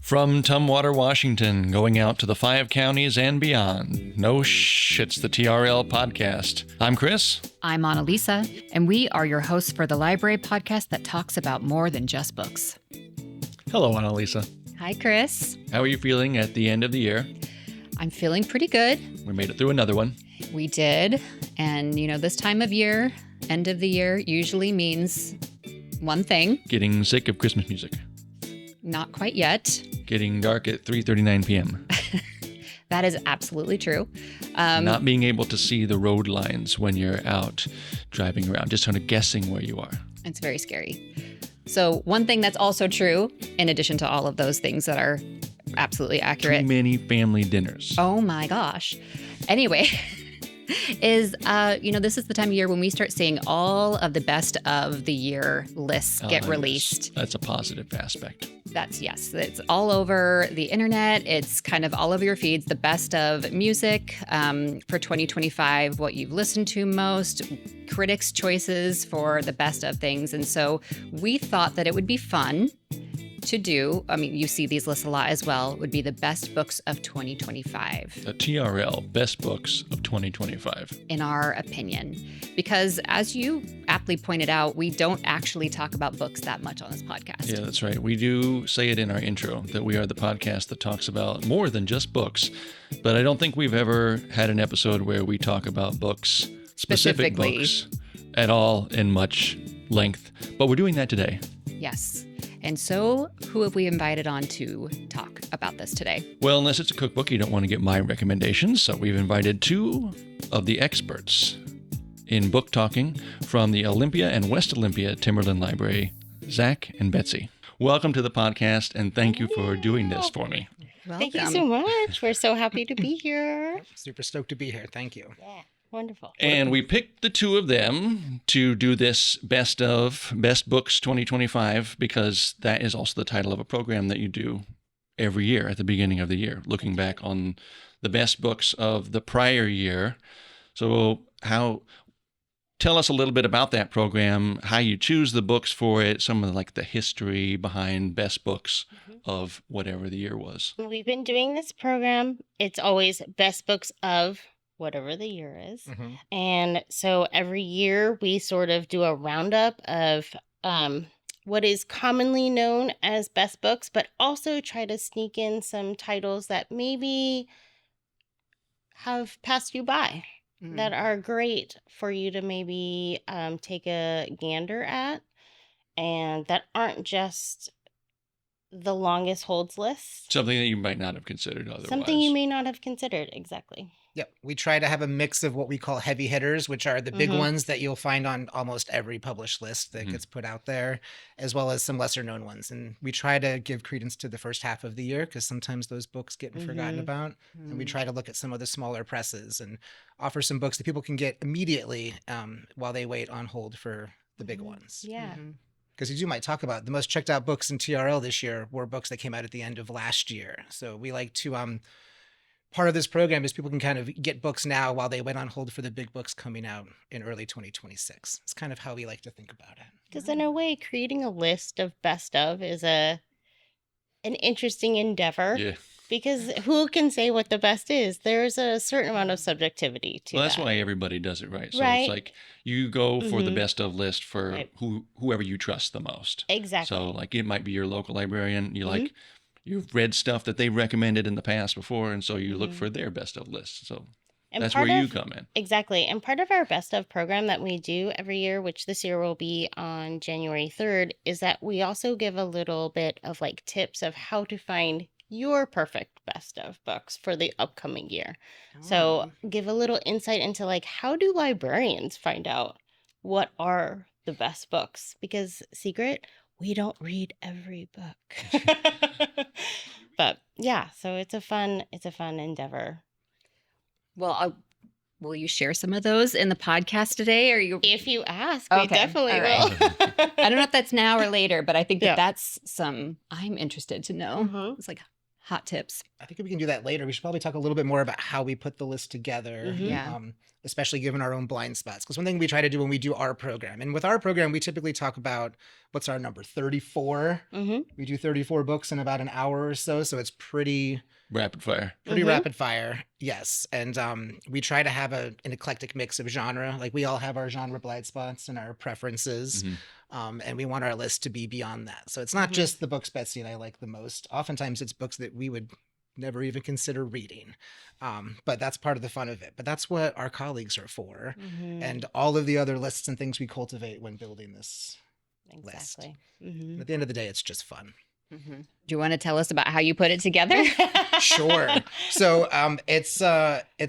From Tumwater, Washington, going out to the 5 counties and beyond. No shh, it's the TRL podcast. I'm Chris. I'm Annalisa, and we are your hosts for the Library podcast that talks about more than just books. Hello, Annalisa. Hi, Chris. How are you feeling at the end of the year? I'm feeling pretty good. We made it through another one. We did. And, this time of year, end of the year, usually means one thing. Getting sick of Christmas music. Not quite yet. Getting dark at 3:39 p.m. That is absolutely true. Not being able to see the road lines when you're out driving around, just kind of guessing where you are. It's very scary. So one thing that's also true, in addition to all of those things that are absolutely accurate. Too many family dinners. Oh my gosh. Anyway, is, this is the time of year when we start seeing all of the best of the year lists get released. Yes. That's a positive aspect. Yes. It's all over the internet. It's kind of all over your feeds, the best of music for 2025, what you've listened to most, critics' choices for the best of things. And so we thought that it would be fun to do, you see these lists a lot as well, would be the best books of 2025. The TRL, best books of 2025. In our opinion. Because as you aptly pointed out, we don't actually talk about books that much on this podcast. Yeah, that's right. We do say it in our intro that we are the podcast that talks about more than just books. But I don't think we've ever had an episode where we talk about books, specific books, at all in much length. But we're doing that today. Yes. And so, who have we invited on to talk about this today? Well, unless it's a cookbook, you don't want to get my recommendations. So we've invited two of the experts in book talking from the Olympia and West Olympia Timberland Library, Zach and Betsy. Welcome to the podcast, and thank you for doing this for me. Welcome. Thank you so much. We're so happy to be here. Super stoked to be here. Thank you. Yeah, wonderful. And we picked the two of them to do this best books 2025 because that is also the title of a program that you do every year at the beginning of the year, looking back on the best books of the prior year. So tell us a little bit about that program, how you choose the books for it, some of the history behind best books of whatever the year was. We've been doing this program. It's always best books of whatever the year is. Mm-hmm. And so every year we sort of do a roundup of what is commonly known as best books, but also try to sneak in some titles that maybe have passed you by that are great for you to maybe take a gander at, and that aren't just the longest holds list. Something that you might not have considered otherwise. Something you may not have considered, exactly. Yep. We try to have a mix of what we call heavy hitters, which are the big ones that you'll find on almost every published list that gets put out there, as well as some lesser known ones. And we try to give credence to the first half of the year because sometimes those books get forgotten about. And we try to look at some of the smaller presses and offer some books that people can get immediately while they wait on hold for the big ones. Yeah. Because as you might talk about, the most checked out books in TRL this year were books that came out at the end of last year. So we like to, part of this program is people can kind of get books now while they wait on hold for the big books coming out in early 2026. It's kind of how we like to think about it. Because in a way, creating a list of best of is an interesting endeavor. Yeah. Because who can say what the best is? There's a certain amount of subjectivity to Well, that's that. why everybody does it right. So Right. it's like you go for the best of list for Right. whoever you trust the most. Exactly. So it might be your local librarian. You've read stuff that they recommended in the past before, and so you look for their best of list. So And that's part where you of- come in. Exactly. And part of our best of program that we do every year, which this year will be on January 3rd, is that we also give a little bit of tips of how to find your perfect best of books for the upcoming year. So give a little insight into how do librarians find out what are the best books? Because secret, we don't read every book. But yeah, so it's a fun endeavor. Well, will you share some of those in the podcast today? Or If you ask, we Okay, definitely all will. I don't know if that's now or later, but I think Yeah. that's I'm interested to know. Mhm. It's hot tips. I think if we can do that later, we should probably talk a little bit more about how we put the list together, Yeah. especially given our own blind spots. Because one thing we try to do when we do our program, and with our program, we typically talk about what's our number, 34. We do 34 books in about an hour or so. So it's pretty Rapid fire. rapid fire. Yes. And we try to have an eclectic mix of genre. Like we all have our genre blind spots and our preferences. And we want our list to be beyond that. So it's not just the books Betsy and I like the most. Oftentimes it's books that we would never even consider reading. But that's part of the fun of it. But that's what our colleagues are for. And all of the other lists and things we cultivate when building this list. At the end of the day, it's just fun. Do you want to tell us about how you put it together? Sure. So it's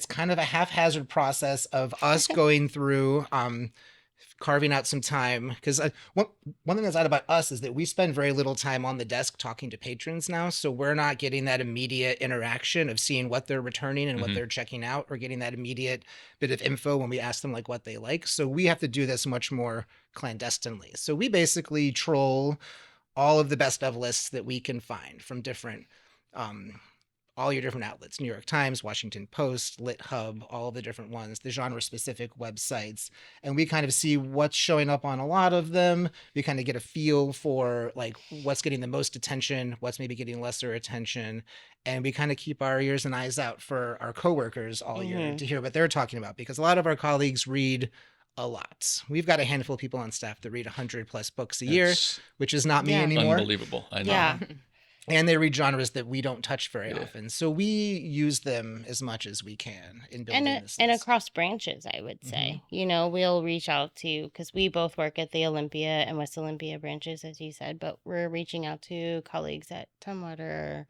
kind of a haphazard process of us going through carving out some time, because one thing that's odd about us is that we spend very little time on the desk talking to patrons now, so we're not getting that immediate interaction of seeing what they're returning and what they're checking out, or getting that immediate bit of info when we ask them like what they like. So we have to do this much more clandestinely. So we basically troll all of the best of lists that we can find from different all your different outlets, New York Times, Washington Post, LitHub, all the different ones, the genre-specific websites. And we kind of see what's showing up on a lot of them. We kind of get a feel for like what's getting the most attention, what's maybe getting lesser attention. And we kind of keep our ears and eyes out for our coworkers all year to hear what they're talking about, because a lot of our colleagues read a lot. We've got a handful of people on staff that read 100 plus books a year, which is not me anymore. Unbelievable. I know. Yeah. And they read genres that we don't touch very often. So we use them as much as we can in building this and list. across branches, I would say. You know, we'll reach out to, because we both work at the Olympia and West Olympia branches, as you said, but we're reaching out to colleagues at Tumwater,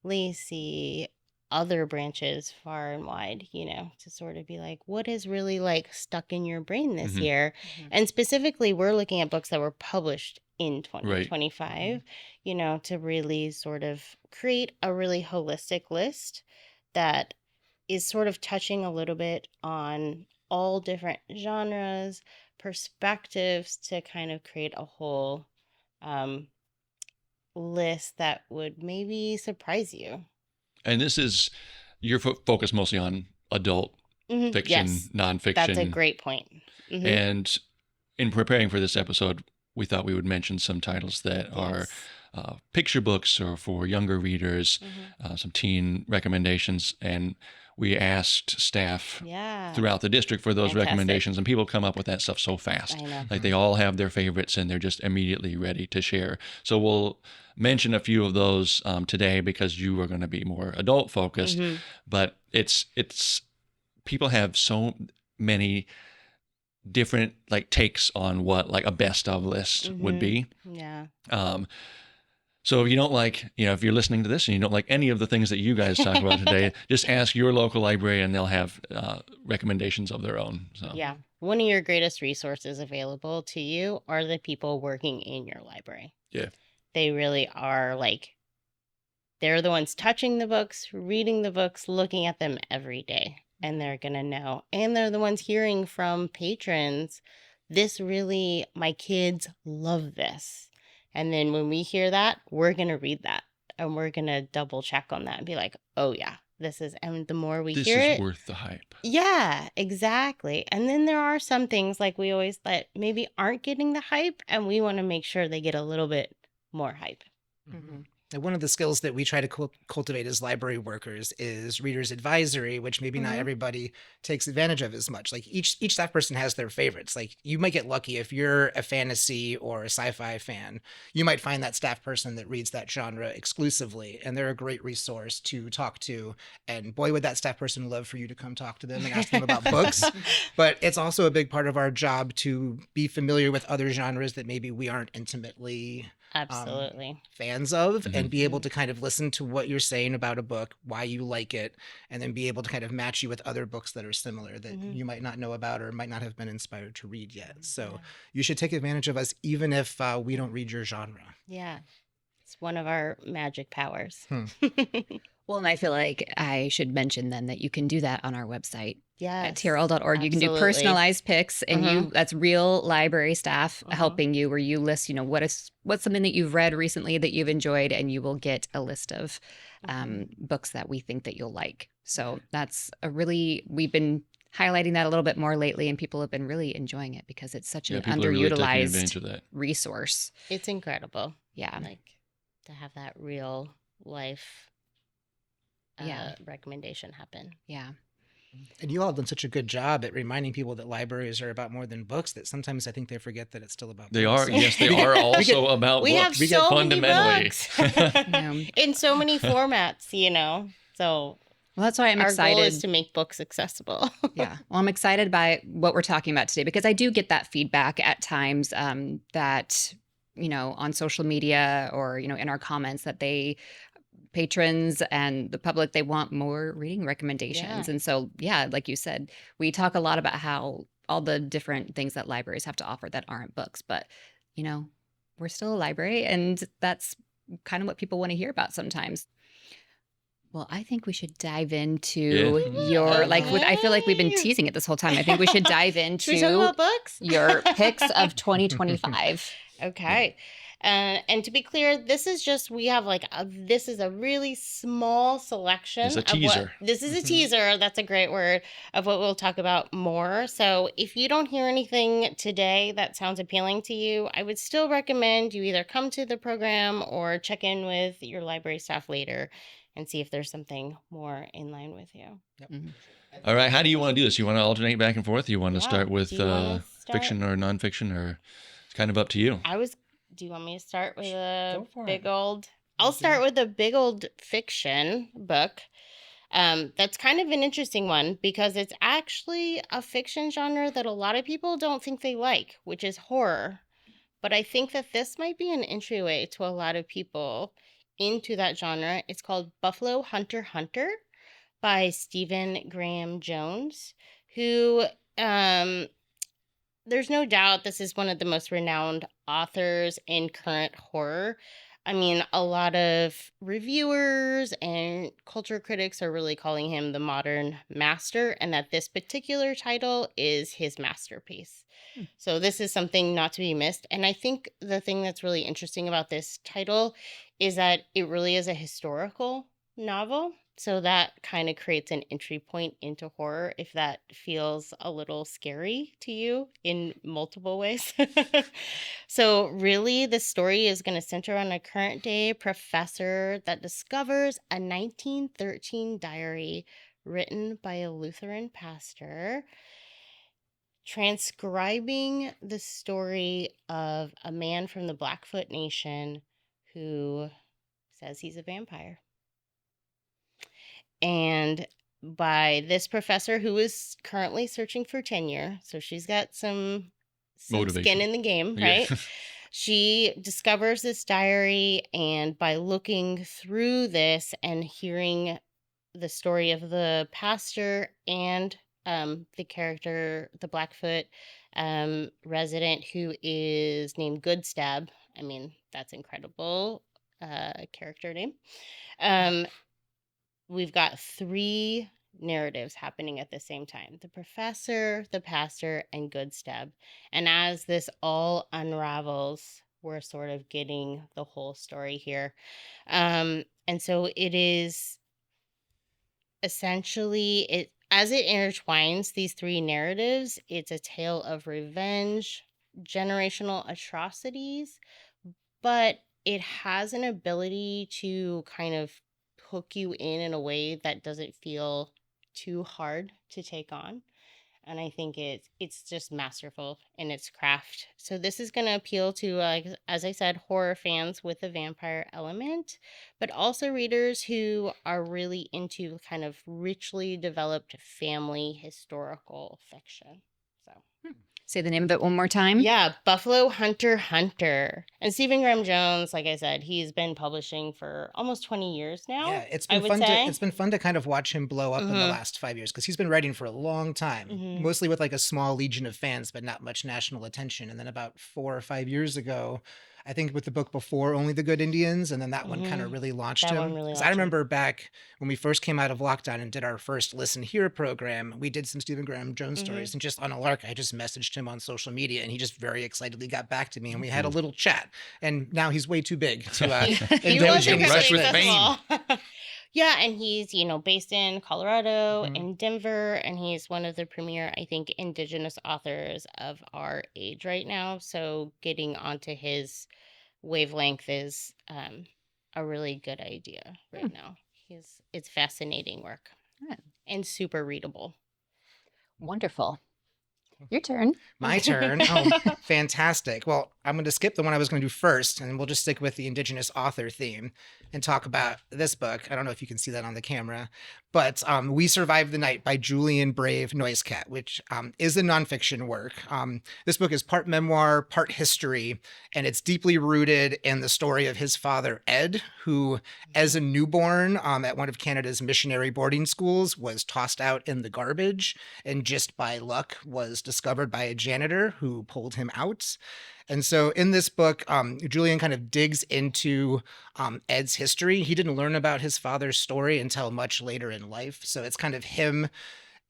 Lacey, other branches far and wide, you know, to sort of be like, what is really like stuck in your brain this year? And specifically, we're looking at books that were published in 2025, you know, to really sort of create a really holistic list that is sort of touching a little bit on all different genres, perspectives, to kind of create a whole list that would maybe surprise you. And this is your focus mostly on adult fiction, Yes, nonfiction. that's a great point. And in preparing for this episode, we thought we would mention some titles that are picture books or for younger readers, some teen recommendations. And we asked staff throughout the district for those recommendations, and people come up with that stuff so fast. I know. Like they all have their favorites and they're just immediately ready to share. So we'll mention a few of those today because you are going to be more adult focused, but it's people have so many different like takes on what like a best of list would be. Yeah. So if you don't like, you know, if you're listening to this and you don't like any of the things that you guys talk about today, just ask your local librarian. They'll have recommendations of their own. So Yeah. One of your greatest resources available to you are the people working in your library. Yeah. They really are like, they're the ones touching the books, reading the books, looking at them every day. And they're going to know. And they're the ones hearing from patrons, this really, my kids love this. And then when we hear that, we're going to read that. And we're going to double check on that and be like, oh yeah, this is, and the more we hear it. This is worth the hype. Yeah, exactly. And then there are some things like we always that maybe aren't getting the hype, and we want to make sure they get a little bit more hype. And one of the skills that we try to cultivate as library workers is reader's advisory, which maybe not everybody takes advantage of as much. Like each staff person has their favorites. Like you might get lucky if you're a fantasy or a sci-fi fan, you might find that staff person that reads that genre exclusively, and they're a great resource to talk to. And boy, would that staff person love for you to come talk to them and ask them about books. But it's also a big part of our job to be familiar with other genres that maybe we aren't intimately Absolutely. fans of, and be able to kind of listen to what you're saying about a book, why you like it, and then be able to kind of match you with other books that are similar that you might not know about or might not have been inspired to read yet. So you should take advantage of us even if we don't read your genre. Yeah. It's one of our magic powers. Well, and I feel like I should mention then that you can do that on our website Yes. at TRL.org. You can do absolutely. personalized picks, and that's real library staff helping you, where you list, what's something that you've read recently that you've enjoyed, and you will get a list of books that we think that you'll like. So that's we've been highlighting that a little bit more lately, and people have been really enjoying it because it's such an people are really taking advantage underutilized of that. resource. It's incredible. Yeah. Like to have that real life recommendation happen. Yeah. And you all have done such a good job at reminding people that libraries are about more than books that sometimes I think they forget that it's still about They books. are, yes, they are also about We have books. so many fundamentally. books Yeah. in so many formats, So Well, that's why I'm our excited. goal is to make books accessible. Yeah. Well, I'm excited by what we're talking about today because I do get that feedback at times that, on social media or, in our comments that patrons and the public, they want more reading recommendations. Yeah. And so, like you said, we talk a lot about how all the different things that libraries have to offer that aren't books, but, we're still a library, and that's kind of what people want to hear about sometimes. Well, I think we should dive into your, I feel like we've been teasing it this whole time. I think we should dive into Should we talk about books? your picks of 2025. Okay. And to be clear, this is just, we have this is a really small selection. It's a teaser. This is a teaser. That's a great word of what we'll talk about more. So if you don't hear anything today that sounds appealing to you, I would still recommend you either come to the program or check in with your library staff later and see if there's something more in line with you. Yep. Mm-hmm. All right, how do you want to do this? You want to alternate back and forth? You want to start with Do you wanna fiction or nonfiction, or it's kind of up to you? Do you want me to start with a Go for big it. old? I'll start with a big old fiction book. That's kind of an interesting one because it's actually a fiction genre that a lot of people don't think they like, which is horror. But I think that this might be an entryway to a lot of people into that genre. It's called Buffalo Hunter Hunter by Stephen Graham Jones, who there's no doubt this is one of the most renowned authors in current horror. I mean, a lot of reviewers and culture critics are really calling him the modern master, and that this particular title is his masterpiece. So this is something not to be missed. And I think the thing that's really interesting about this title is that it really is a historical novel. So that kind of creates an entry point into horror if that feels a little scary to you in multiple ways. So really, the story is going to center on a current day professor that discovers a 1913 diary written by a Lutheran pastor, transcribing the story of a man from the Blackfoot Nation who says he's a vampire. And by this professor who is currently searching for tenure, so she's got some Motivation. skin in the game, right? Yeah. She discovers this diary, and by looking through this and hearing the story of the pastor and the character, the Blackfoot resident who is named Goodstab. I mean, that's incredible character name. We've got 3 narratives happening at the same time: the professor, the pastor, and Goodstab. And as this all unravels, we're sort of getting the whole story here. And so it is essentially, as it intertwines these 3 narratives, it's a tale of revenge, generational atrocities, but it has an ability to kind of hook you in a way that doesn't feel too hard to take on. And I think it's just masterful in its craft. So this is going to appeal to, as I said, horror fans with a vampire element, but also readers who are really into kind of richly developed family historical fiction. So Say the name of it one more time. yeah, Buffalo Hunter Hunter. And Stephen Graham Jones, like I said, he's been publishing for almost 20 years now. Yeah, it's I been would fun say. it's been fun to kind of watch him blow up in the Mhm. last 5 years because he's been writing for a long time, Mhm. mostly with like a small legion of fans, but not much national attention. And then about 4 or 5 years ago, I think with the book before, Only the Good Indians, and then that one kind of really launched That him. one really 'Cause launched I him. remember back when we first came out of lockdown and did our first Listen Here program, we did some Stephen Graham Jones stories, and just on a lark, I just messaged him on social media, and he just very excitedly got back to me, and we had a little chat. And now he's way too big to He indulge was in Rush such with things. fame. Yeah, and he's, based in Colorado, Mhm. in Denver, and he's one of the premier, I think, Indigenous authors of our age right now. So getting onto his wavelength is a really good idea right now. It's fascinating work Yeah. and super readable. Wonderful. Your turn. My turn. Oh, fantastic. Well, I'm going to skip the one I was going to do first, and we'll just stick with the Indigenous author theme and talk about this book. I don't know if you can see that on the camera, but We Survived the Night by Julian Brave Noisecat, which is a nonfiction work. This book is part memoir, part history, and it's deeply rooted in the story of his father, Ed, who, as a newborn at one of Canada's missionary boarding schools, was tossed out in the garbage and just by luck was discovered by a janitor who pulled him out. And so in this book, Julian kind of digs into Ed's history. He didn't learn about his father's story until much later in life. So it's kind of him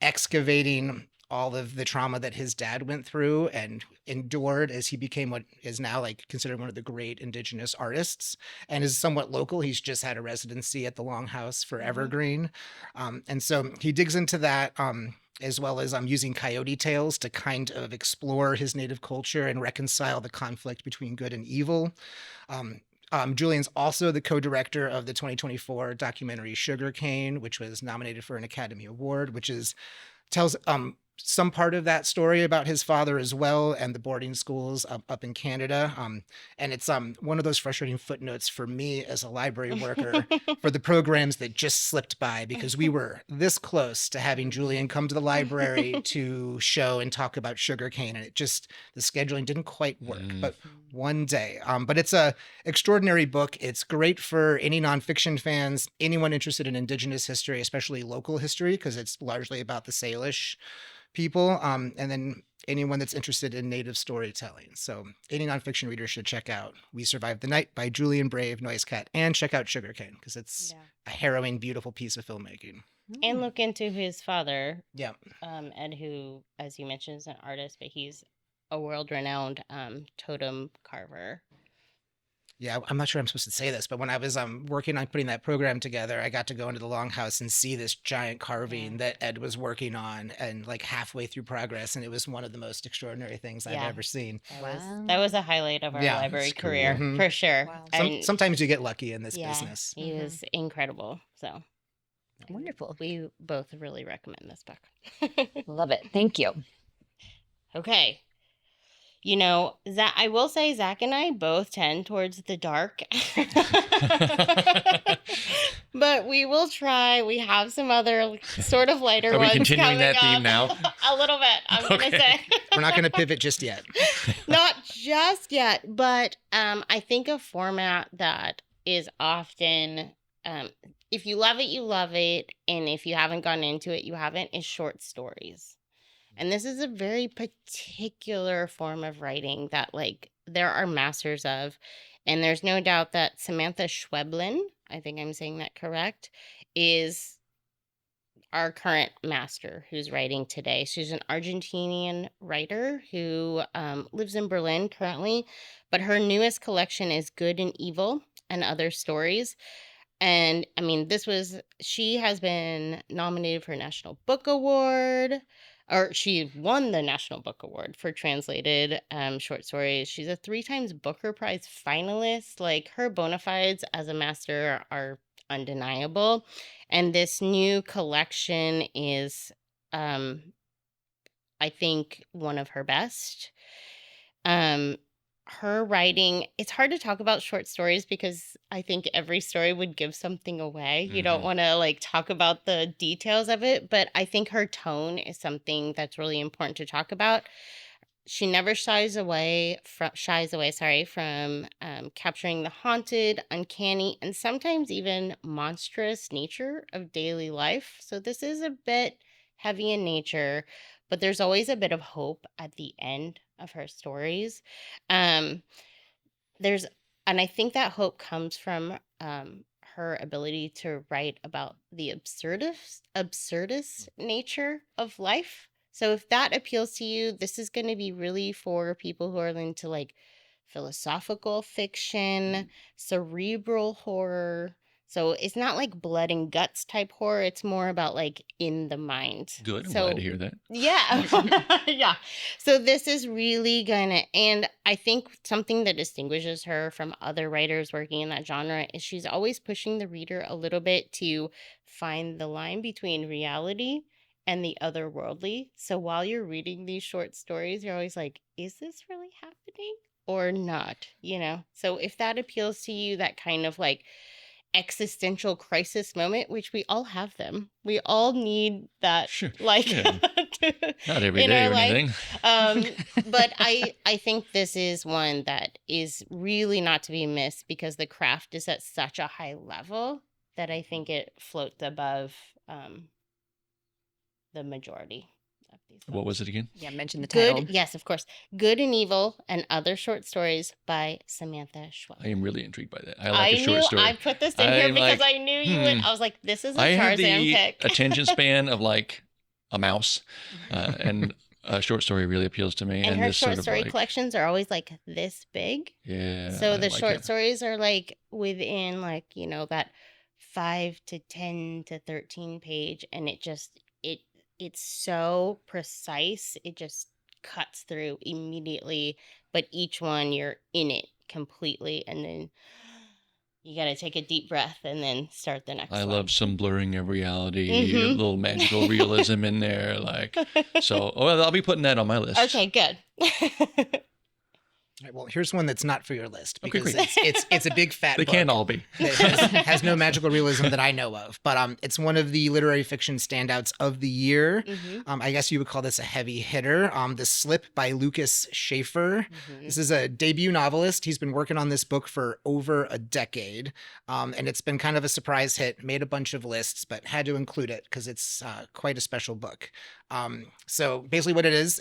excavating all of the trauma that his dad went through and endured as he became what is now like considered one of the great Indigenous artists and is somewhat local. He's just had a residency at the Longhouse for Evergreen. And so he digs into that. As well as using coyote tales to kind of explore his native culture and reconcile the conflict between good and evil. Julian's also the co-director of the 2024 documentary Sugarcane, which was nominated for an Academy Award, which tells some part of that story about his father as well and the boarding schools up in Canada. And it's one of those frustrating footnotes for me as a library worker for the programs that just slipped by because we were this close to having Julian come to the library to show and talk about Sugarcane, and the scheduling didn't quite work. But one day. But it's a extraordinary book. It's great for any nonfiction fans, anyone interested in Indigenous history, especially local history, because it's largely about the Salish people, and then anyone that's interested in Native storytelling. So any nonfiction reader should check out We Survived the Night by Julian Brave Noisecat and check out Sugarcane because it's a harrowing, beautiful piece of filmmaking. And look into his father, Yeah. Ed, who, as you mentioned, is an artist, but he's a world-renowned totem carver. Yeah, I'm not sure I'm supposed to say this, but when I was working on putting that program together, I got to go into the Longhouse and see this giant carving that Ed was working on and like halfway through progress. And it was one of the most extraordinary things I've ever seen. That was a highlight of our library career, for sure. Wow. Sometimes you get lucky in this business. He was incredible. So Wonderful. we both really recommend this book. Love it. Thank you. Okay. I will say Zach and I both tend towards the dark. But we will try. We have some other sort of lighter Are we ones continuing coming that theme up. now? A little bit, I'm going to say. We're not going to pivot just yet. Not just yet, but I think a format that is often, if you love it, you love it. And if you haven't gone into it, you haven't, is short stories. And this is a very particular form of writing that, there are masters of. And there's no doubt that Samantha Schweblin, I think I'm saying that correct, is our current master who's writing today. She's an Argentinian writer who lives in Berlin currently. But her newest collection is Good and Evil and Other Stories. And, she has been nominated for a National Book Award. Or she won the National Book Award for translated short stories. She's a 3 times Booker Prize finalist. Her bona fides as a master are undeniable. And this new collection is, I think, one of her best. Her writing, it's hard to talk about short stories because I think every story would give something away. You don't want to talk about the details of it, but I think her tone is something that's really important to talk about. She never shies away from capturing the haunted, uncanny, and sometimes even monstrous nature of daily life. So this is a bit heavy in nature, but there's always a bit of hope at the end of her stories. there's, and I think that hope comes from her ability to write about the absurdist nature of life. So if that appeals to you, this is going to be really for people who are into like philosophical fiction, cerebral horror. So it's not like blood and guts type horror. It's more about like in the mind. Good. I'm So glad to hear that. yeah. Yeah. So this is really gonna, and I think something that distinguishes her from other writers working in that genre is she's always pushing the reader a little bit to find the line between reality and the otherworldly. So while you're reading these short stories, you're always like, is this really happening or not? You know? So if that appeals to you, that kind of like existential crisis moment, which we all have them. We all need that, Sure. like, Yeah. Not every in day our or life. anything. But I think this is one that is really not to be missed because the craft is at such a high level that I think it floats above the majority of these What books. was it again? Yeah, mention the title. Good, yes, of course. Good and Evil and Other Short Stories by Samantha Schwab. I am really intrigued by that. I like a short knew story. I put this in here I'm because like, I knew you would. I was like, this is a I have Tarzan the pick. attention span of like a mouse, and a short story really appeals to me. And her this short sort of story like, collections are always like this big. yeah. So I the like short it. stories are like within like, that 5 to 10 to 13 page, and it's so precise. It just cuts through immediately, but each one you're in it completely, and then you got to take a deep breath and then start the next I one. love some blurring of reality, Mhm. a little magical realism in there. Like, so, well, I'll be putting that on my list. Okay, good. All right, well, here's one that's not for your list Okay, because great. it's a big fat They book. can't all be. That has no magical realism that I know of, but it's one of the literary fiction standouts of the year. Mhm. I guess you would call this a heavy hitter. The Slip by Lucas Schaefer. Mhm. This is a debut novelist. He's been working on this book for over a decade, and it's been kind of a surprise hit. Made a bunch of lists, but had to include it because it's quite a special book. So basically, what it is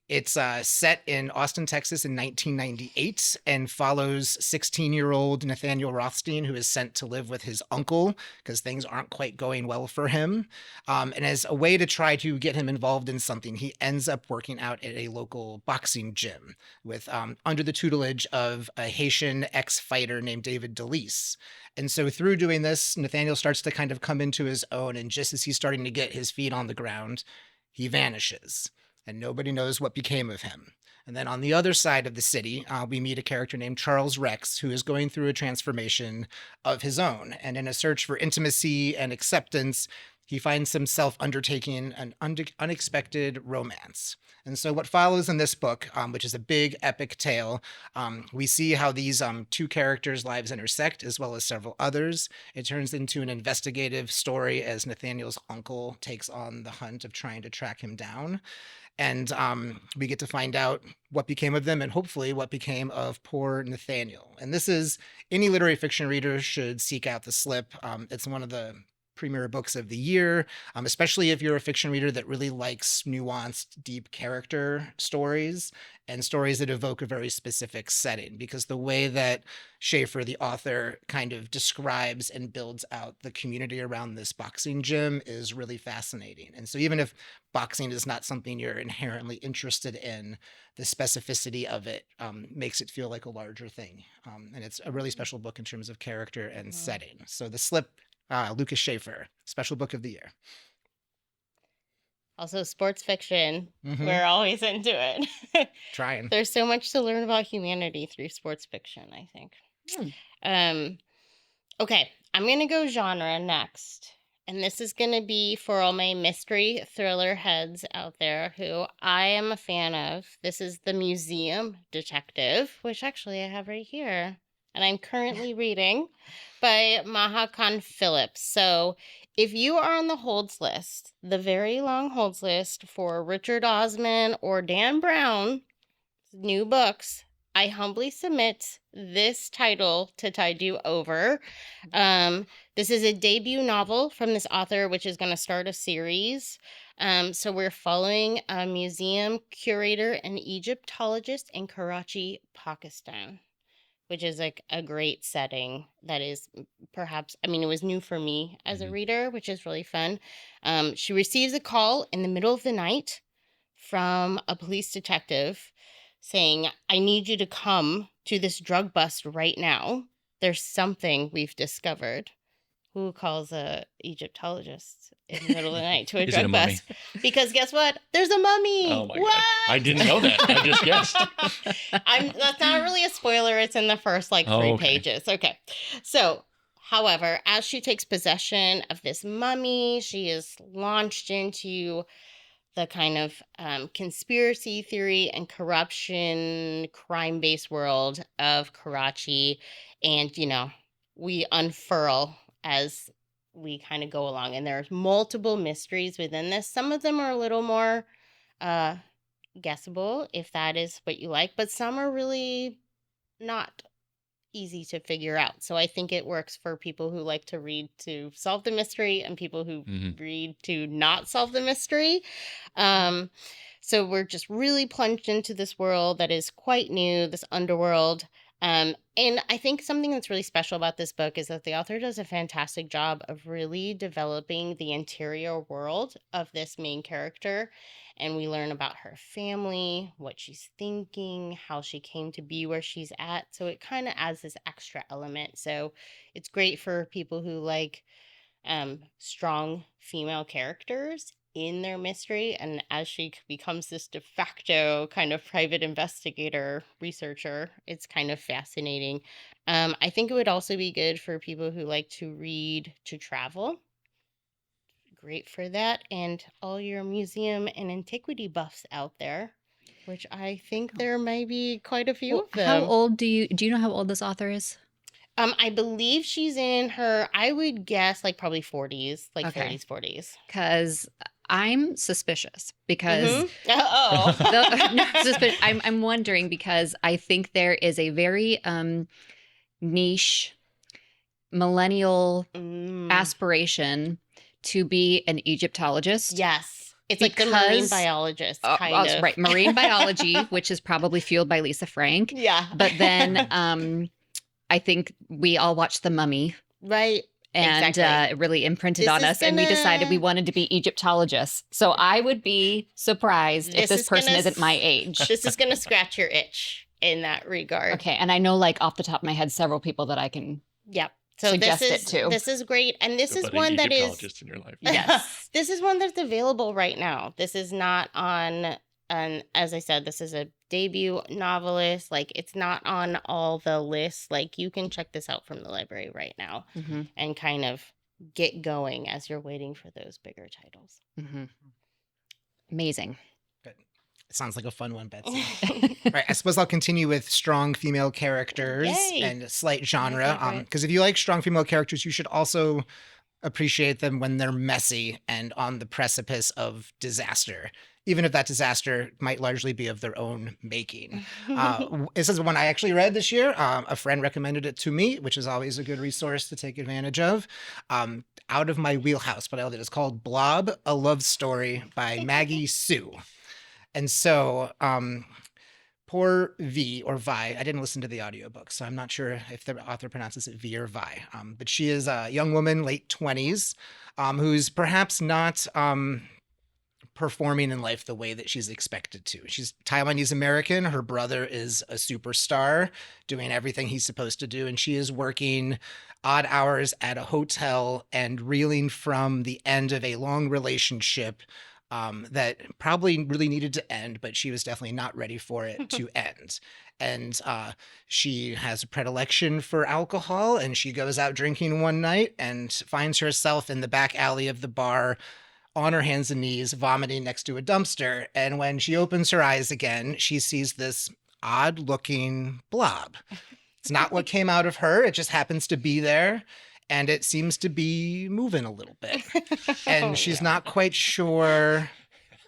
it's set in Austin, Texas in 1998 and follows 16-year-old Nathaniel Rothstein, who is sent to live with his uncle because things aren't quite going well for him. And as a way to try to get him involved in something, he ends up working out at a local boxing gym with under the tutelage of a Haitian ex-fighter named David DeLeese. And so through doing this, Nathaniel starts to kind of come into his own. And just as he's starting to get his feet on the ground, he vanishes. And nobody knows what became of him. And then on the other side of the city, we meet a character named Charles Rex, who is going through a transformation of his own. And in a search for intimacy and acceptance, he finds himself undertaking an unexpected romance. And so what follows in this book, which is a big epic tale, we see how these two characters' lives intersect, as well as several others. It turns into an investigative story as Nathaniel's uncle takes on the hunt of trying to track him down. And we get to find out what became of them and hopefully what became of poor Nathaniel. And this is, any literary fiction reader should seek out The Slip. It's one of the premier books of the year, especially if you're a fiction reader that really likes nuanced, deep character stories and stories that evoke a very specific setting, because the way that Schaefer, the author, kind of describes and builds out the community around this boxing gym is really fascinating. And so even if boxing is not something you're inherently interested in, the specificity of it makes it feel like a larger thing. And it's a really special book in terms of character and setting. So The Slip, Lucas Schaefer, special book of the year. Also, sports fiction. Mhm. We're always into it. Trying. There's so much to learn about humanity through sports fiction, I think. Okay, I'm going to go genre next. And this is going to be for all my mystery thriller heads out there who I am a fan of. This is The Museum Detective, which actually I have right here. And I'm currently reading by Maha Khan Phillips. So if you are on the holds list, the very long holds list for Richard Osman or Dan Brown, new books, I humbly submit this title to tide you over. This is a debut novel from this author, which is going to start a series. So we're following a museum curator and Egyptologist in Karachi, Pakistan. which is like a great setting that is perhaps, I mean, it was new for me as a reader, which is really fun. She receives a call in the middle of the night from a police detective saying, I need you to come to this drug bust right now. There's something we've discovered. Who calls a Egyptologist in the middle of the night to a Is it a drug mummy? bust? Because guess what? There's a mummy. Oh my What? God. I didn't know that. I just guessed. That's not really a spoiler. It's in the first like 3 Oh, okay. pages. Okay. So, however, as she takes possession of this mummy, she is launched into the kind of conspiracy theory and corruption, crime-based world of Karachi. And, you know, we unfurl as we kind of go along. And there's multiple mysteries within this. Some of them are a little more guessable, if that is what you like. But some are really not easy to figure out. So I think it works for people who like to read to solve the mystery and people who read to not solve the mystery. So we're just really plunged into this world that is quite new, this underworld. And I think something that's really special about this book is that the author does a fantastic job of really developing the interior world of this main character. And we learn about her family, what she's thinking, how she came to be where she's at. So it kind of adds this extra element. So it's great for people who like strong female characters in their mystery. And as she becomes this de facto kind of private investigator researcher, it's kind of fascinating. I think it would also be good for people who like to read to travel. Great for that. And all your museum and antiquity buffs out there, which I think there may be quite a few of them. How old do you know how old this author is? I believe she's in her, I would guess like probably 40s, like Okay. 30s, 40s. Because I'm suspicious because Oh. I'm wondering because I think there is a very niche millennial aspiration to be an Egyptologist. Yes. It's like the marine Because- biologist kind of. Right, marine biology, which is probably fueled by Lisa Frank. Yeah. But then I think we all watched The Mummy. Right. And Exactly. it really imprinted This on is us, and we decided we gonna- wanted to be Egyptologists. So I would be surprised if This this is person gonna isn't my age. This is going to scratch your itch in that regard. Okay, and I know, like off the top of my head, several people that I can. Yep. So Suggest it too. This is great. And this is But an one that is Egyptologist in your life. Yes. This is one that's available right now. This is not on, as I said, this is a debut novelist. Like, it's not on all the lists. Like, you can check this out from the library right now Mm-hmm, and kind of get going as you're waiting for those bigger titles. mm-hmm. Amazing. It sounds like a fun one, Betsy. All right, I suppose I'll continue with strong female characters Yay. and slight genre. favorite. Because if you like strong female characters, you should also appreciate them when they're messy and on the precipice of disaster, even if that disaster might largely be of their own making. This is one I actually read this year. A friend recommended it to me, which is always a good resource to take advantage of. Out of my wheelhouse, but I love it. It's called Blob, A Love Story by Maggie Sue. And so poor V or Vi, I didn't listen to the audiobook, so I'm not sure if the author pronounces it V or Vi. But she is a young woman, late 20s, who's perhaps not performing in life the way that she's expected to. She's Taiwanese American. Her brother is a superstar doing everything he's supposed to do. And she is working odd hours at a hotel and reeling from the end of a long relationship that probably really needed to end, but she was definitely not ready for it to end. And she has a predilection for alcohol, and she goes out drinking one night and finds herself in the back alley of the bar on her hands and knees, vomiting next to a dumpster. And when she opens her eyes again, she sees this odd looking blob. It's not what came out of her. It just happens to be there. And it seems to be moving a little bit. And she's not quite sure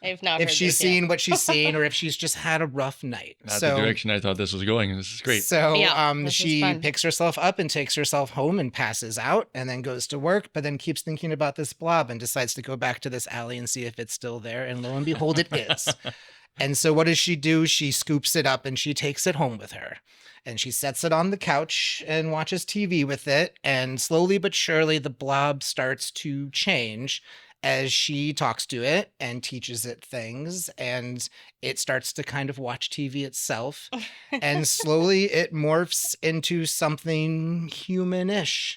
I've not if heard she's this yet. seen what she's seen or if she's just had a rough night. Not the direction I thought this was going. This is great. So Yeah, this is she fun. picks herself up and takes herself home and passes out and then goes to work, but then keeps thinking about this blob and decides to go back to this alley and see if it's still there. And lo and behold, it is. And so what does she do? She scoops it up and she takes it home with her. And she sets it on the couch and watches TV with it. And slowly but surely, the blob starts to change as she talks to it and teaches it things. And it starts to kind of watch TV itself. And slowly it morphs into something humanish.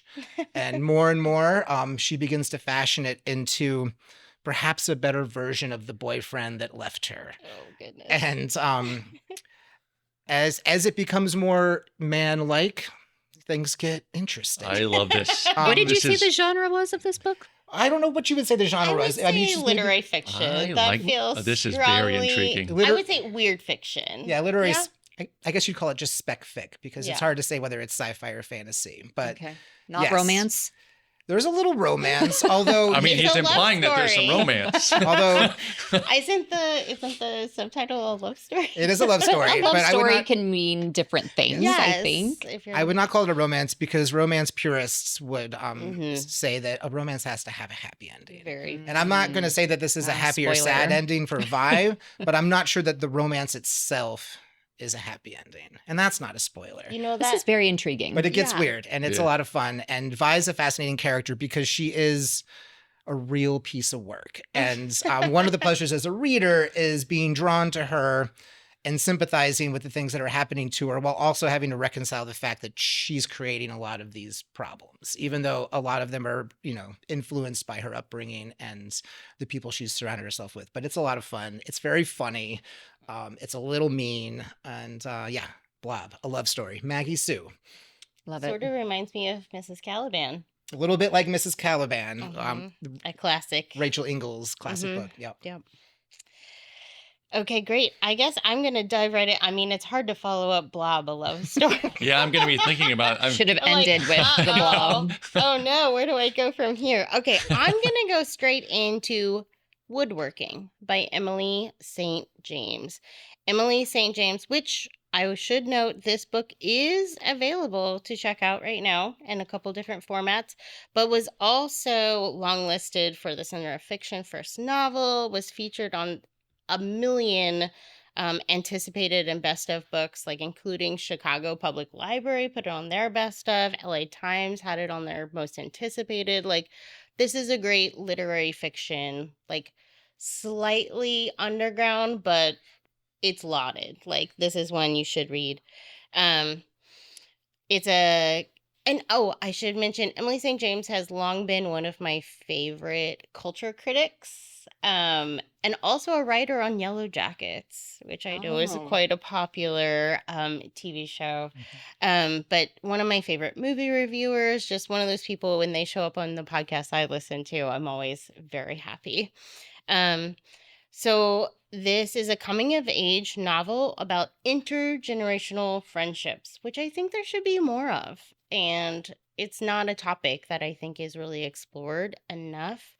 And more, she begins to fashion it into perhaps a better version of the boyfriend that left her. Oh, goodness. And as it becomes more man-like, things get interesting. I love this. What did you This say is- the genre was of this book? I don't know what you would say the I genre would was. say she's literary maybe- fiction. I That like- feels this is very strongly- intriguing. I would say weird fiction. Yeah, literary. Yeah? I guess you'd call it just spec fic because Yeah. it's hard to say whether it's sci-fi or fantasy. But Okay. Not yes. romance. there's a little romance, although I mean, It's he's a love implying that there's some story. romance. although Isn't the subtitle a love story? it is a love story, A love but story I would not. can mean different things, Yes, I think. if you're- I would not call it a romance because romance purists would Mhm. say that a romance has to have a happy ending. very. And I'm not going to say that this is a happy or sad spoiler. ending for Vi, but I'm not sure that the romance itself is a happy ending. And that's not a spoiler. You know This that is very intriguing. But it gets Yeah. weird and it's a Yeah. lot of fun. And Vi's a fascinating character because she is a real piece of work. And one of the pleasures as a reader is being drawn to her and sympathizing with the things that are happening to her while also having to reconcile the fact that she's creating a lot of these problems, even though a lot of them are, influenced by her upbringing and the people she's surrounded herself with. But it's a lot of fun. It's very funny. It's a little mean. And Blob, a love story. Maggie Sue. Love sort it. of reminds me of Mrs. Caliban, A little bit like Mrs. Caliban, a classic. Rachel Ingalls classic Mhm. book. Yep. Yep. Okay, great. I guess I'm gonna dive right in. I mean, it's hard to follow up Blob, a love story. Yeah, I'm going to be thinking about. Should have I'm like, ended with the blob. Oh no, where do I go from here? Okay, I'm gonna go straight into Woodworking by Emily St. James. Emily St. James, which I should note, this book is available to check out right now in a couple different formats, but was also longlisted for the Center of Fiction First Novel, was featured on a million anticipated and best of books, like including Chicago Public Library put it on their best of, LA Times had it on their most anticipated. Like, this is a great literary fiction, like slightly underground, but it's lauded. Like, this is one you should read. It's a and oh, I should mention Emily St. James has long been one of my favorite culture critics, and also a writer on Yellow Jackets, which I know is Oh. quite a popular TV show. But one of my favorite movie reviewers, just one of those people when they show up on the podcast I listen to, I'm always very happy. So this is a coming of age novel about intergenerational friendships, which I think there should be more of. And it's not a topic that I think is really explored enough.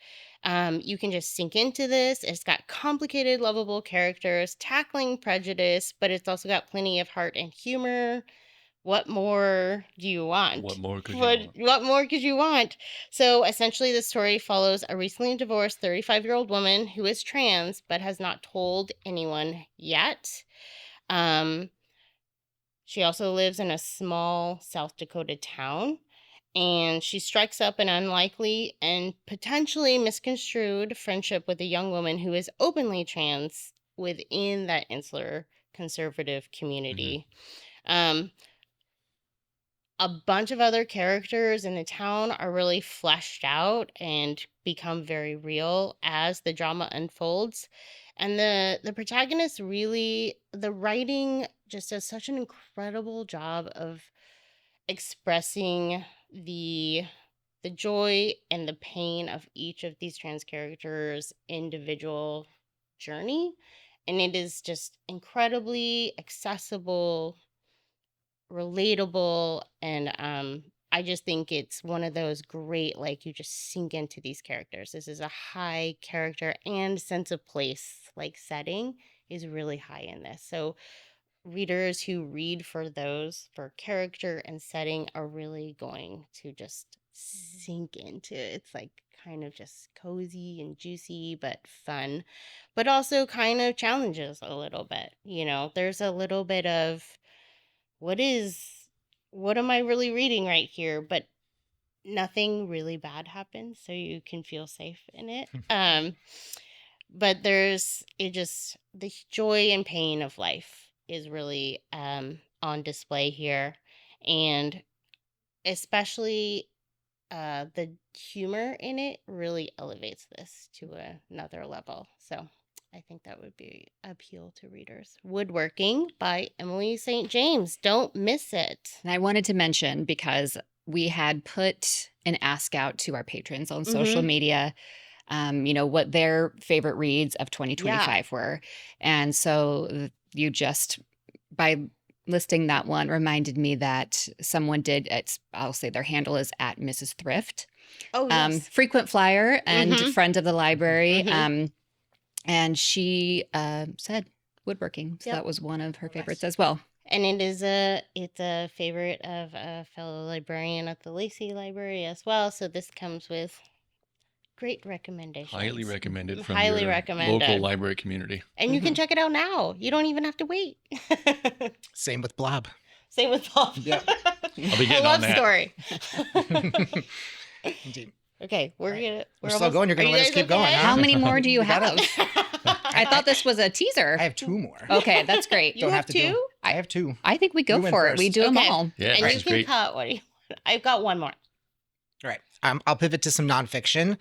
You can just sink into this. It's got complicated, lovable characters tackling prejudice, but it's also got plenty of heart and humor. What more do you want? What more could you What, want? what more could you want? So essentially, the story follows a recently divorced 35-year-old woman who is trans but has not told anyone yet. She also lives in a small South Dakota town, and she strikes up an unlikely and potentially misconstrued friendship with a young woman who is openly trans within that insular conservative community. A bunch of other characters in the town are really fleshed out and become very real as the drama unfolds. And the protagonist really, the writing just does such an incredible job of expressing the joy and the pain of each of these trans characters' individual journey. And it is just incredibly accessible, relatable, and I just think it's one of those great, like, you just sink into these characters. This is a high character and sense of place, like setting is really high in this. So readers who read for those, for character and setting, are really going to just sink into it. It's like kind of just cozy and juicy, but fun, but also kind of challenges a little bit. There's a little bit of what am I really reading right here? But nothing really bad happens, so you can feel safe in it. But the joy and pain of life is really on display here, and especially the humor in it really elevates this to another level. So I think that would be appeal to readers. Woodworking by Emily St. James. Don't miss it. And I wanted to mention, because we had put an ask out to our patrons on social media, what their favorite reads of 2025 were. And so you just, by listing that one, reminded me that someone did, I'll say their handle is at Mrs. Thrift. Oh, yes. Frequent flyer and friend of the library. And she said woodworking. So that was one of her favorites as well. And it's a favorite of a fellow librarian at the Lacey Library as well. So this comes with great recommendations. Highly recommended from Highly your recommended. local library community. And you can check it out now. You don't even have to wait. Same with Blob. Same with Bob. Yep. I'll be getting I on love that. story. Indeed. Okay, we're still going. You're going to let us keep going, huh? How many more do you got have? it. I thought this was a teaser. I have 2 more. Okay, that's great. You Don't have to do 2? I have 2. I think we go You went for it. We first. do them Okay. all. Yeah, And this you is can great. cut. What do you? I've got one more. All right. I'll pivot to some nonfiction.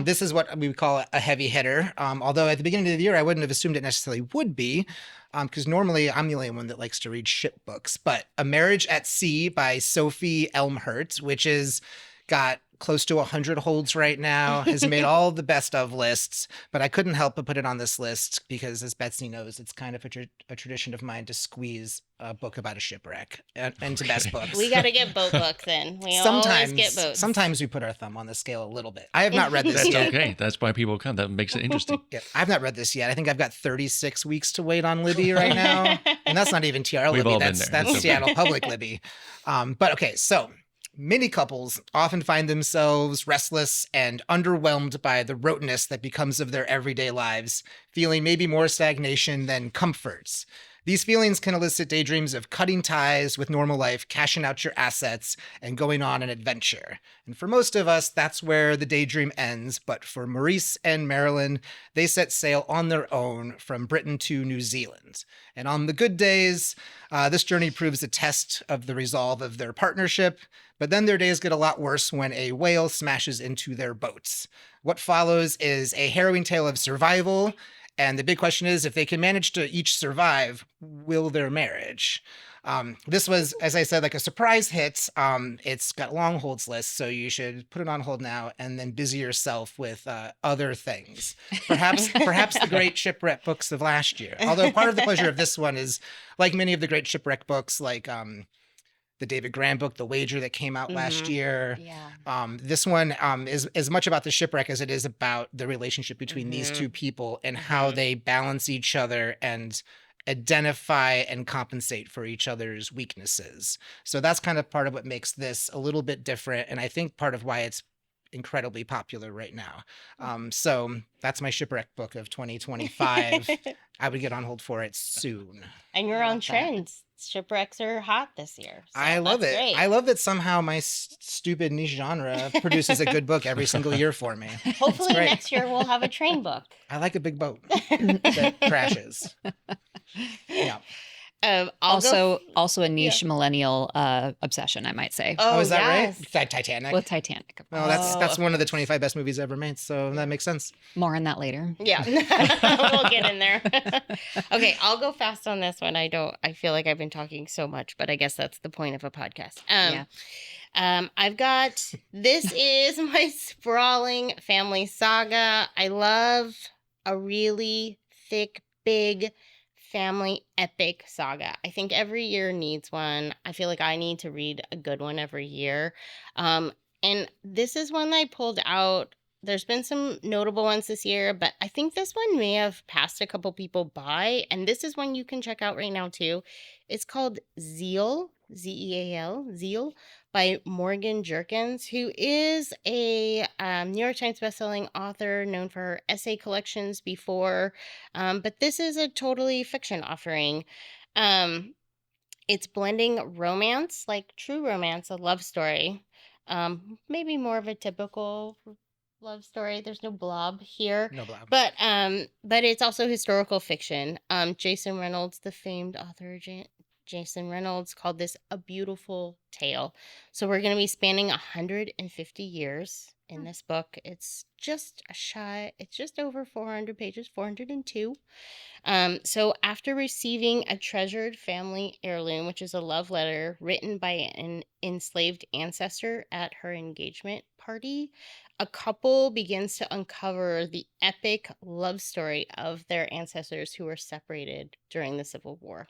This is what we would call a heavy hitter. Although at the beginning of the year, I wouldn't have assumed it necessarily would be, because normally I'm the only one that likes to read ship books. But A Marriage at Sea by Sophie Elmhurt, which is got close to 100 holds right now, has made all the best of lists, but I couldn't help but put it on this list because, as Betsy knows, it's kind of a tradition of mine to squeeze a book about a shipwreck into best books. We got to get boat books in. We always get boats. Sometimes we put our thumb on the scale a little bit. I have not read this That's yet. okay. That's why people come. That makes it interesting. Yeah, I've not read this yet. I think I've got 36 weeks to wait on Libby right now. And that's not even TRL We've Libby. all been That's there. It's okay. Seattle Public Libby. But okay, so many couples often find themselves restless and underwhelmed by the roteness that becomes of their everyday lives, feeling maybe more stagnation than comforts. These feelings can elicit daydreams of cutting ties with normal life, cashing out your assets, and going on an adventure. And for most of us, that's where the daydream ends. But for Maurice and Marilyn, they set sail on their own from Britain to New Zealand. And on the good days, this journey proves a test of the resolve of their partnership. But then their days get a lot worse when a whale smashes into their boats. What follows is a harrowing tale of survival. And the big question is, if they can manage to each survive, will their marriage? This was, as I said, like a surprise hit. It's got long holds lists, so you should put it on hold now and then busy yourself with other things. Perhaps the great shipwreck books of last year. Although part of the pleasure of this one is, like many of the great shipwreck books, like the David Graham book, The Wager, that came out last year. Yeah. This one is as much about the shipwreck as it is about the relationship between these two people and how they balance each other and identify and compensate for each other's weaknesses. So that's kind of part of what makes this a little bit different, and I think part of why it's incredibly popular right now. So that's my shipwreck book of 2025. I would get on hold for it soon. And you're on trends. Shipwrecks are hot this year. So I love it. Great. I love that somehow my stupid niche genre produces a good book every single year for me. Hopefully great. next year we'll have a train book. I like a big boat that crashes. Yeah. Also a niche millennial obsession, I might say, Oh, is that yes. right? Titanic. with Titanic. Well, that's one of the 25 best movies ever made, so that makes sense. More on that later. Yeah. We'll get in there. Okay, I'll go fast on this one. I feel like I've been talking so much, but I guess that's the point of a podcast. I've got, this is my sprawling family saga. I love a really thick, big family epic saga. I think every year needs one. I feel like I need to read a good one every year. And this is one I pulled out. There's been some notable ones this year, but I think this one may have passed a couple people by. And this is one you can check out right now too. It's called Zeal, Zeal, Zeal, by Morgan Jerkins, who is a New York Times bestselling author known for her essay collections before. But this is a totally fiction offering. It's blending romance, like true romance, a love story. Maybe more of a typical love story. There's no blob here. No blob. But it's also historical fiction. Jason Reynolds, the famed author Jason Reynolds, called this a beautiful tale. So we're going to be spanning 150 years in this book. It's just over 400 pages, 402. So after receiving a treasured family heirloom, which is a love letter written by an enslaved ancestor at her engagement party, a couple begins to uncover the epic love story of their ancestors who were separated during the Civil War.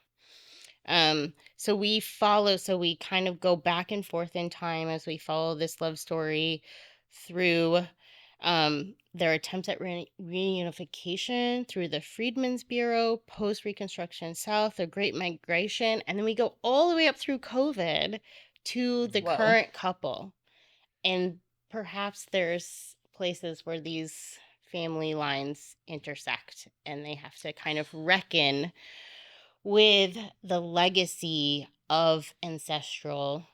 So we kind of go back and forth in time as we follow this love story through their attempts at reunification, through the Freedmen's Bureau, post-Reconstruction South, the Great Migration, and then we go all the way up through COVID to the Whoa. current couple. And perhaps there's places where these family lines intersect and they have to kind of reckon with the legacy of ancestral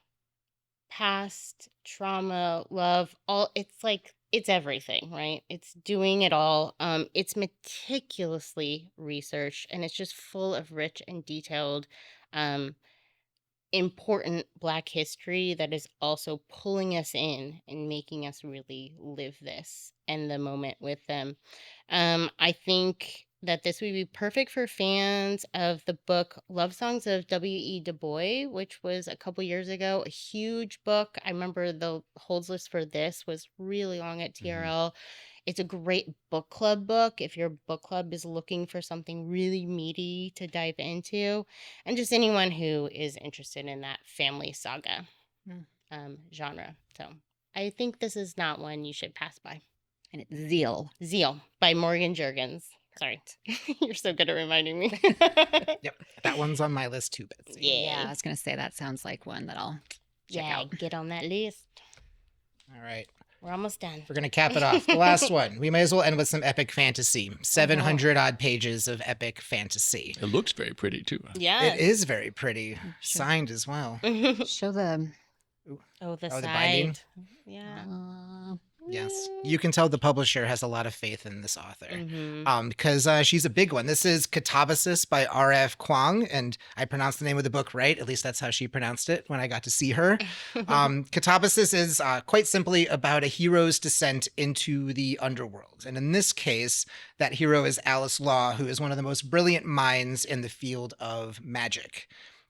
past trauma, love, all. It's everything, right? It's doing it all. It's meticulously researched and it's just full of rich and detailed important Black history that is also pulling us in and making us really live this and the moment with them. I think that this would be perfect for fans of the book Love Songs of W.E. Du Bois, which was a couple years ago, a huge book. I remember the holds list for this was really long at TRL. It's a great book club book if your book club is looking for something really meaty to dive into, and just anyone who is interested in that family saga genre. So I think this is not one you should pass by. And it's Zeal. Zeal by Morgan Jergens. Sorry. You're so good at reminding me. Yep, that one's on my list too, Betsy. Yeah, I was going to say that sounds like one that I'll check out. Get on that list. All right. We're almost done. We're going to cap it off. The last one. We may as well end with some epic fantasy. 700 odd pages of epic fantasy. It looks very pretty too. Yeah. It is very pretty. Signed as well. Show the... The the side. binding? Yeah. Yes. You can tell the publisher has a lot of faith in this author. Mhm. Because she's a big one. This is Catabasis by R.F. Kuang, and I pronounced the name of the book right. At least that's how she pronounced it when I got to see her. Catabasis is quite simply about a hero's descent into the underworld. And in this case, that hero is Alice Law, who is one of the most brilliant minds in the field of magic.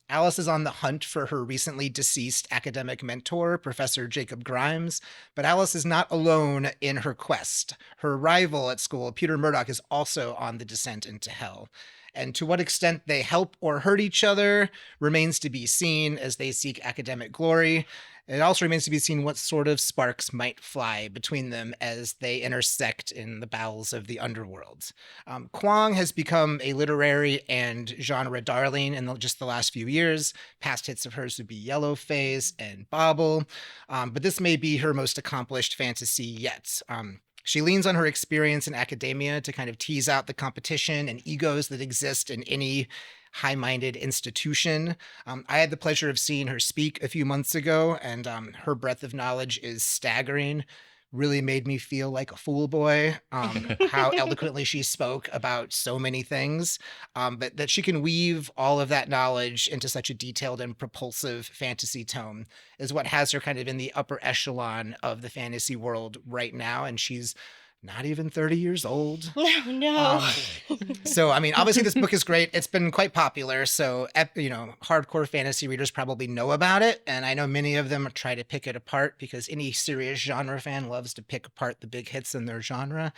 Alice is on the hunt for her recently deceased academic mentor, Professor Jacob Grimes, but Alice is not alone in her quest. Her rival at school, Peter Murdoch, is also on the descent into hell. And to what extent they help or hurt each other remains to be seen as they seek academic glory. It also remains to be seen what sort of sparks might fly between them as they intersect in the bowels of the underworld. Kuang has become a literary and genre darling in just the last few years. Past hits of hers would be Yellowface and Bobble, but this may be her most accomplished fantasy yet. She leans on her experience in academia to kind of tease out the competition and egos that exist in any high-minded institution. I had the pleasure of seeing her speak a few months ago, and her breadth of knowledge is staggering. Really made me feel like a fool boy, how eloquently she spoke about so many things, but that she can weave all of that knowledge into such a detailed and propulsive fantasy tome is what has her kind of in the upper echelon of the fantasy world right now, and she's not even 30 years old. No. So, I mean, obviously this book is great. It's been quite popular. So, hardcore fantasy readers probably know about it. And I know many of them try to pick it apart because any serious genre fan loves to pick apart the big hits in their genre.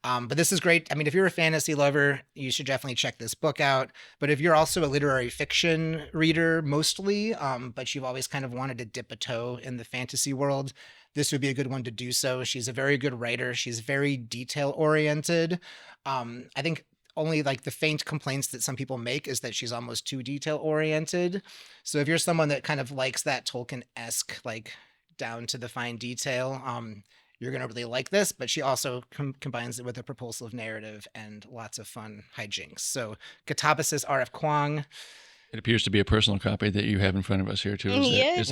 But this is great. I mean, if you're a fantasy lover, you should definitely check this book out. But if you're also a literary fiction reader, mostly, but you've always kind of wanted to dip a toe in the fantasy world, this would be a good one to do so. She's a very good writer. She's very detail oriented. I think only like the faint complaints that some people make is that she's almost too detail oriented. So if you're someone that kind of likes that Tolkien-esque, like down to the fine detail, you're going to really like this. But she also combines it with a propulsive narrative and lots of fun hijinks. So Catabasis R.F. Kuang. It appears to be a personal copy that you have in front of us here too. Is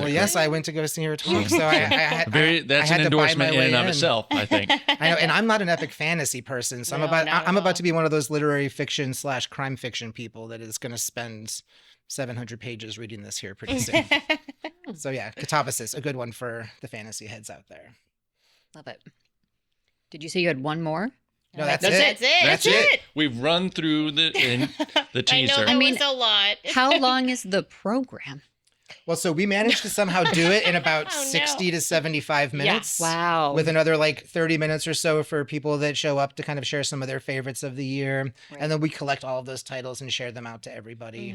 Well, that yes, correct? I went to go see her talk, so That's I an had to buy endorsement my in way and of itself, I think. I know, and I'm not an epic fantasy person, so No, I'm not at about all. to be one of those literary fiction / crime fiction people that is going to spend 700 pages reading this here pretty soon. So yeah, Catabasis, a good one for the fantasy heads out there. Love it. Did you say you had one more? No, that's That's it. That's it. We've run through the I teaser. know that I mean, was a lot. How long is the program? Well, so we managed to somehow do it in about Oh, no. 60 to 75 minutes. Wow. With another like 30 minutes or so for people that show up to kind of share some of their favorites of the year. Right. And then we collect all of those titles and share them out to everybody.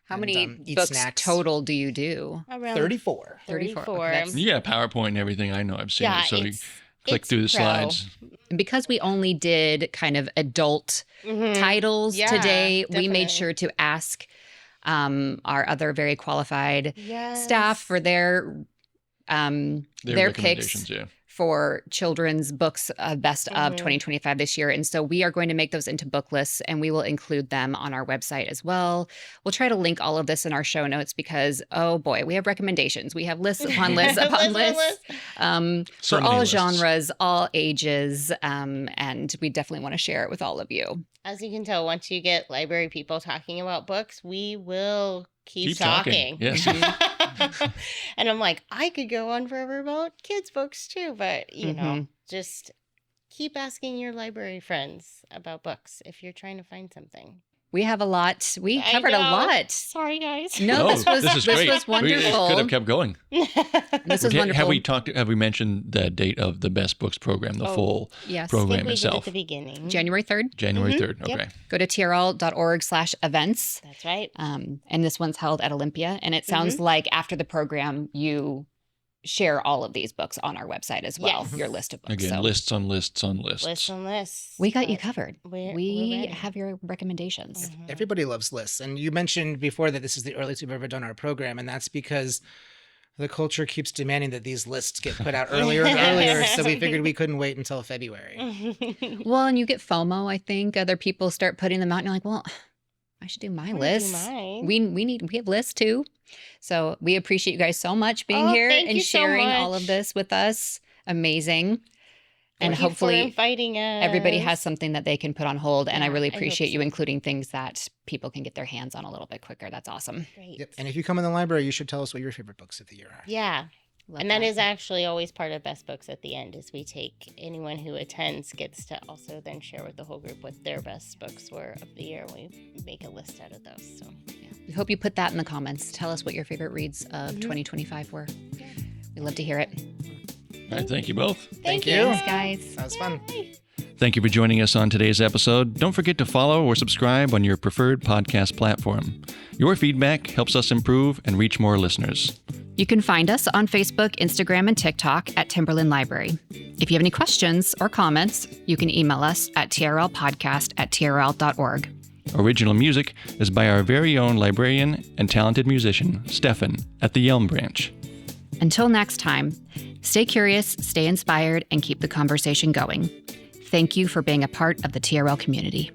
How and, many eat books snacks. total do you do? Around 34. 34. 34. Okay, that's- Yeah, PowerPoint and everything. I know. I've seen Yeah, it. So you it's- click it's through the pro. slides. And because we only did kind of adult Mhm. titles Yeah, today, we made definitely. sure to ask our other very qualified Yes. staff for their Their picks recommendations, yeah. for children's books best of Mhm. 2025 this year. And so we are going to make those into book lists and we will include them on our website as well. We'll try to link all of this in our show notes because, oh boy, we have recommendations. We have lists upon lists upon lists So for many all lists. genres, all ages. And we definitely want to share it with all of you. As you can tell, once you get library people talking about books, we will keep Keep talking. Yes. And I'm like, I could go on forever about kids' books too, but you know, just keep asking your library friends about books if you're trying to find something. We have a lot. We I covered a know. lot. Sorry, guys. No, this was is great. was We wonderful. could have kept going. This was wonderful. Have we mentioned the date of the Best Books program, the Oh, full Yes. I think program we did itself? at the beginning. January 3rd. January Mhm. 3rd. Yep. Okay. Go to trl.org/events. That's right. And this one's held at Olympia. And it sounds like after the program, you share all of these books on our website as well, Yes. your list of books. Again, So lists on lists on lists. Lists and lists. we got you but covered. we're We ready. have your recommendations. Mhm. Everybody loves lists. And you mentioned before that this is the earliest we've ever done our program. And that's because the culture keeps demanding that these lists get put out earlier and earlier. So we figured we couldn't wait until February. Well, and you get FOMO, I think. Other people start putting them out and you're like, well, I should do my I'm gonna do list. mine. We have lists too. So we appreciate you guys so much being Oh, here thank and you so sharing all of much. this with us. Amazing. And Thank you for hopefully inviting us. everybody has something that they can put on hold. And I Yeah, really I hope appreciate you so. including things that people can get their hands on a little bit quicker. That's awesome. Great. Yep. And if you come in the library, you should tell us what your favorite books of the year are. Yeah. Love And that is actually always part of Best Books at the end is we take anyone who attends gets to also then share with the whole group what their best books were of the year. We make a list out of those. So We hope you put that in the comments. Tell us what your favorite reads of 2025 were. We'd love to hear it. All right. Thank you both. Thank you. Thanks, guys. That was fun. Thank you for joining us on today's episode. Don't forget to follow or subscribe on your preferred podcast platform. Your feedback helps us improve and reach more listeners. You can find us on Facebook, Instagram, and TikTok at Timberland Library. If you have any questions or comments, you can email us at trlpodcast@trl.org. Original music is by our very own librarian and talented musician, Stefan, at the Yelm Branch. Until next time, stay curious, stay inspired, and keep the conversation going. Thank you for being a part of the TRL community.